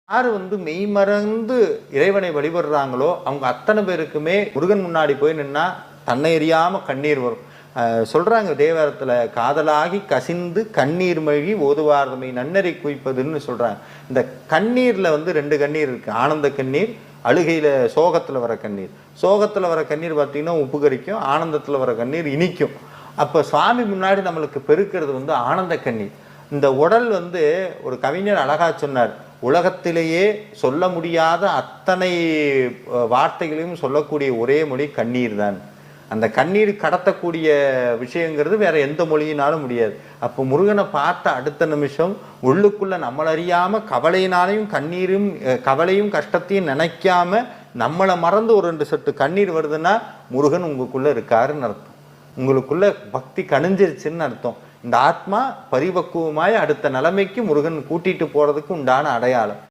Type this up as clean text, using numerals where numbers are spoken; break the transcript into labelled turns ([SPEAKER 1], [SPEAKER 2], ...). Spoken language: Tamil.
[SPEAKER 1] யார் வந்து மெய்மறந்து இறைவனை வழிபடுறாங்களோ அவங்க அத்தனை பேருக்குமே முருகன் முன்னாடி போய் நின்னா தன்னை எறியாம கண்ணீர் வரும். சொல்றாங்க தேவாரத்துல, காதலாகி கசிந்து கண்ணீர் மழி ஓதுவார்தமை நன்னறி குவிப்பதுன்னு சொல்றாங்க. இந்த கண்ணீர்ல வந்து ரெண்டு கண்ணீர் இருக்கு. ஆனந்த கண்ணீர், அழுகையில சோகத்துல வர கண்ணீர். சோகத்துல வர கண்ணீர் பார்த்தீங்கன்னா உப்பு கரிக்கும், ஆனந்தத்துல வர கண்ணீர் இனிக்கும். அப்ப சுவாமி முன்னாடி நம்மளுக்கு பெருக்கிறது வந்து ஆனந்த கண்ணீர். இந்த உடல் வந்து ஒரு கவிஞர் அழகா சொன்னார், உலகத்திலேயே சொல்ல முடியாத அத்தனை வார்த்தைகளையும் சொல்லக்கூடிய ஒரே மொழி கண்ணீர் தான். அந்த கண்ணீர் கடத்தக்கூடிய விஷயங்கிறது வேற எந்த மொழியினாலும் முடியாது. அப்போ முருகனை பார்த்த அடுத்த நிமிஷம் உள்ளுக்குள்ள நம்மளறியாம கவலையினாலையும் கண்ணீரும் கவலையும் கஷ்டத்தையும் நினைக்காம நம்மளை மறந்து ஒரு 2 சொட்டு கண்ணீர் வருதுன்னா முருகன் உங்களுக்குள்ள இருக்காருன்னு அர்த்தம். உங்களுக்குள்ள பக்தி கணிஞ்சிருச்சுன்னு அர்த்தம். இந்த ஆத்மா பரிபக்குவமாய் அடுத்த நிலைமைக்கு முருகன் கூட்டிட்டு போறதுக்கு உண்டான அடையாளம்.